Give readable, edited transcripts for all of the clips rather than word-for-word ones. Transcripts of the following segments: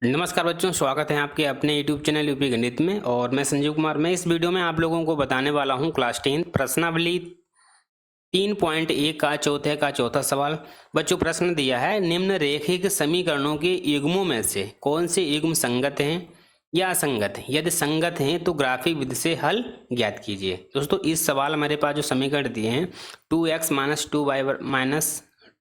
नमस्कार बच्चों, स्वागत है आपके अपने YouTube चैनल यूपी गणित में। और मैं संजीव कुमार। मैं इस वीडियो में आप लोगों को बताने वाला हूं क्लास 10 प्रश्नावली 3.1 का चौथा सवाल। बच्चों, प्रश्न दिया है, निम्न रेखिक समीकरणों के युग्मों में से कौन से युग्म संगत हैं या असंगत हैं? यदि संगत हैं तो ग्राफिक विधि से हल ज्ञात कीजिए। दोस्तों, इस सवाल हमारे पास जो समीकरण दिए हैं 2x - 2y -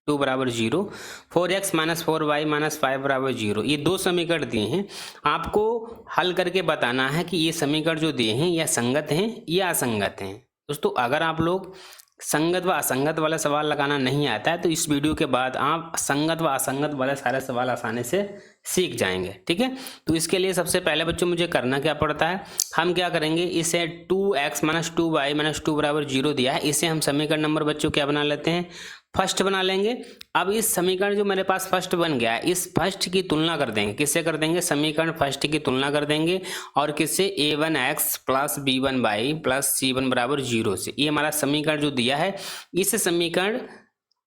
2 बराबर 0, 4x - 4y - 5 बराबर 0, ये दो समीकरण दिए हैं। आपको हल करके बताना है कि ये समीकरण जो दिए हैं यह संगत हैं या असंगत हैं। दोस्तों, अगर आप लोग संगत व असंगत वाला सवाल लगाना नहीं आता है तो इस वीडियो के बाद आप संगत व असंगत वाले सारे सवाल आसानी से सीख जाएंगे। ठीक है, तो इसके लिए सबसे पहले बच्चों मुझे करना क्या पड़ता है, हम क्या करेंगे, इसे 2x - 2y - 2 बराबर 0 दिया है, इसे हम समीकरण नंबर बच्चों क्या बना लेते हैं, फर्स्ट बना लेंगे। अब इस समीकरण जो मेरे पास फर्स्ट बन गया है, इस फर्स्ट की तुलना कर देंगे, किससे कर देंगे, समीकरण फर्स्ट की तुलना कर देंगे और किससे, a1x + b1y + c1 बराबर 0 से। ये हमारा समीकरण जो दिया है, इस समीकरण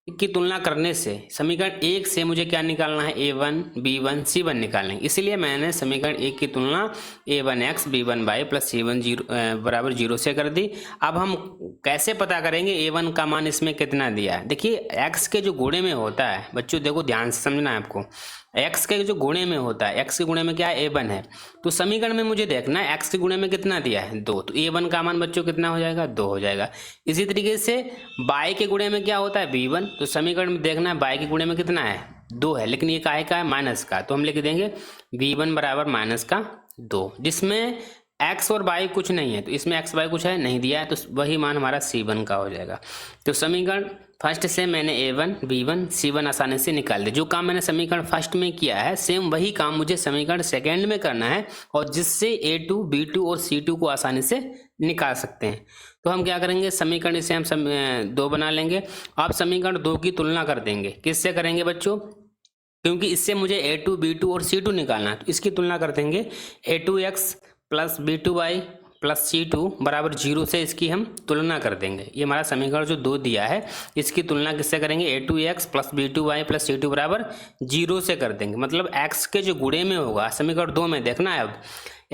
की तुलना करने से समीकरण 1 से मुझे क्या निकालना है, a1 b1 c1 निकालना है। इसलिए मैंने समीकरण 1 की तुलना a1x b1y + c1 बराबर 0 से कर दी। अब हम कैसे पता करेंगे a1 का मान इसमें कितना दिया है। देखिए, x के जो गुणे में होता है बच्चों, देखो ध्यान से समझना है आपको, x के जो गुणे में होता है, x के गुणे में क्या है, a1 है, तो समीकरण में मुझे देखना है x के गुणे में कितना दिया है, 2, तो a1 का मान बच्चों कितना हो जाएगा, 2 हो जाएगा। इसी तरीके से y के गुणे में क्या होता है, b1, तो समीकरण में देखना है y के गुणे में कितना है, 2 है, लेकिन ये काहे का है, माइनस का, तो हम लिख देंगे b1 बराबर -2, जिसमें x और y कुछ नहीं है, तो इसमें x y कुछ है नहीं दिया है, तो वही मान हमारा c1 का हो जाएगा। तो समीकरण फर्स्ट से मैंने a1 b1 c1 आसानी से निकाल दिया। जो काम मैंने समीकरण फर्स्ट में किया है, सेम वही काम मुझे समीकरण सेकंड में करना है, और जिससे a2 b2 और c2 को आसानी से निकाल सकते हैं। तो हम क्या करेंगे, समीकरण इसे हम 2 बना लेंगे। आप समीकरण 2 की तुलना कर देंगे, किससे करेंगे बच्चों, क्योंकि इससे मुझे a2 b2 और c2 निकालना है, तो इसकी तुलना कर देंगे a2x + b2y + c2 बराबर 0 से इसकी हम तुलना कर देंगे। ये हमारा समीकरण जो 2 दिया है, इसकी तुलना किससे करेंगे, a2x + b2y + c2 बराबर 0 से कर देंगे। मतलब x के जो गुणे में होगा, समीकरण 2 में देखना है, अब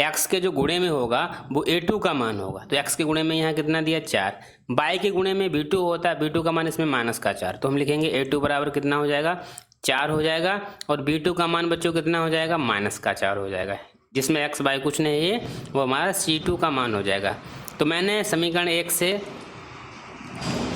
x के जो गुणे में होगा वो a2 का मान होगा, तो x के गुणे में यहाँ कितना दिया, 4, y के गुणे में b2 होता है, b2 का मान इसमें -4, तो हम लिखेंगे a2 बराबर कितना हो जाएगा, 4 हो जाएगा, और b2 का मान बच्चों कितना हो जाएगा, -4 हो जाएगा, जिसमें x y कुछ नहीं है, वो हमारा c2 का मान हो जाएगा। तो मैंने समीकरण 1 से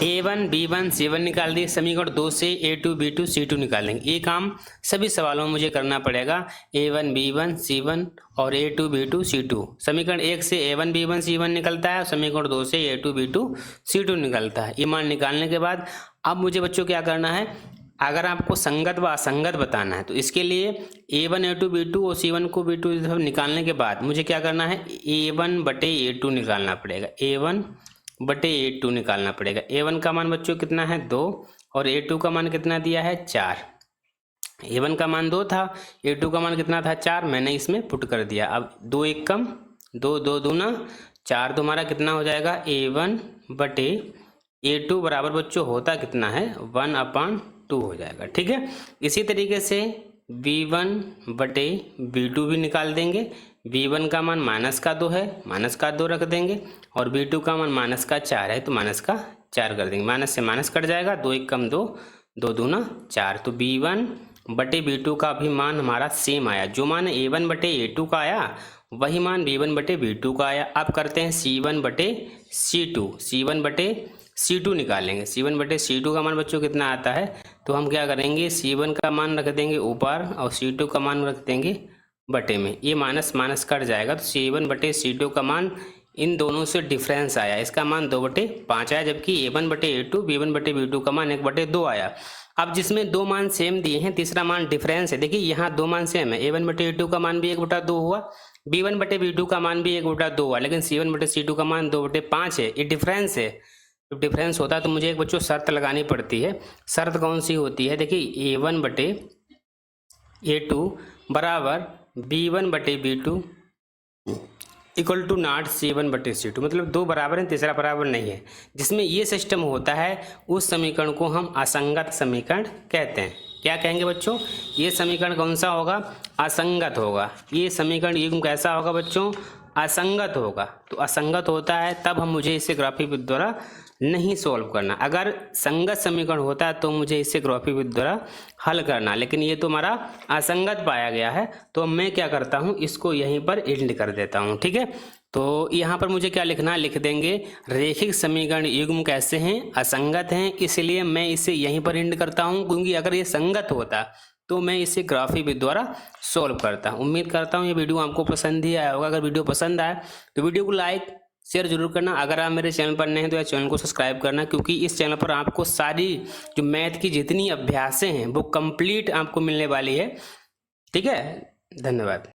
a1 b1 c1 निकाल दिए, समीकरण 2 से a2 b2 c2 निकालेंगे। ये काम सभी सवालों में मुझे करना पड़ेगा, a1 b1 c1 और a2 b2 c2। समीकरण 1 से a1 b1 c1 निकलता है, समीकरण 2 से a2 b2 c2 निकलता है। ये मान निकालने के बाद अब मुझे बच्चों क्या करना है, अगर आपको संगत व असंगत बताना है तो इसके लिए a1 a2 b2 और c1 को b2 निकालने के बाद मुझे क्या करना है, a1/a2 निकालना पड़ेगा, a1/a2 निकालना पड़ेगा। a1 का मान बच्चों कितना है, 2, और a2 का मान कितना दिया है, 4। a1 का मान 2 था, a2 का मान कितना था, 4, मैंने इसमें पुट कर दिया। अब 2 1 कम 2, 2 दूना 4, तो हमारा कितना हो जाएगा, a1/a2 बराबर बच्चों होता कितना है, 1/2 हो जाएगा। ठीक है, इसी तरीके से b1/b2 भी निकाल देंगे। b1 का मान -2 है, -2 रख देंगे, और b2 का मान -4 है, तो -4 कर देंगे, माइनस से माइनस कट जाएगा, 2 1 कम 2, 2 दूना 4, तो b1/b2 का भी मान हमारा सेम आया। जो मान a1/a2 का आया वही मान b1/b2 का आया। अब करते हैं c1/c2 निकालेंगे। c1/c2 का मान बच्चों कितना आता है, तो हम क्या करेंगे, c1 का मान रख देंगे ऊपर और c2 का मान रख देंगे बटे में, ये माइनस माइनस कट जाएगा, तो c1/c2 का मान इन दोनों से डिफरेंस आया, इसका मान 2/5 आया, जबकि a1/a2 b1/b2 का मान 1/2 आया। अब जिसमें दो मान सेम दिए हैं, तीसरा मान डिफरेंस है, देखिए यहाँ 2 मान सेम है, a1/a2 का मान भी 1/2 हुआ, b1/b2 का मान भी 1/2 हुआ, लेकिन c1/c2 का मान 2/5 है, ये डिफरेंस है। जब डिफरेंस होता है तो मुझे एक बच्चों शर्त लगानी पड़ती है। शर्त कौन सी होती है, देखिए a1/a2 बराबर b1/b2 equal to not C1/C2, मतलब 2 बराबर हैं, तीसरा बराबर नहीं है। जिसमें ये सिस्टम होता है उस समीकरण को हम असंगत समीकरण कहते हैं। क्या कहेंगे बच्चों? ये समीकरण कौन सा होगा? असंगत होगा। ये समीकरण युग्म कैसा होगा बच्चों? असंगत होगा। तो असंगत होता है तब हम मुझे इसे ग्राफिक विधि द्वारा नहीं सॉल्व करना। अगर संगत समीकरण होता है तो मुझे इसे ग्राफिक विधि द्वारा हल करना, लेकिन ये तो हमारा असंगत पाया गया है, तो मैं क्या करता हूँ, इसको यहीं पर एंड कर देता हूँ। ठीक है, तो यहाँ पर मुझे क्या लिखना है, लिख देंगे रेखिक समीकरण युग्म कैसे हैं? असंगत हैं, इसलिए मैं इसे यहीं पर एंड करता हूँ, क्योंकि अगर ये संगत होता तो मैं इसे ग्राफिक विधि द्वारा सॉल्व करता हूँ। उम्मीद करता हूँ ये वीडियो आपको पसंद ही आया होगा। अगर वीडियो पसंद आए तो वीडियो को लाइक शेयर जरूर करना। अगर आप मेरे चैनल पर नए हैं तो या चैनल को सब्सक्राइब करना, क्योंकि इस चैनल पर आपको सारी जो मैथ की जितनी अभ्यासें हैं वो कंप्लीट आपको मिलने वाली है। ठीक है, धन्यवाद।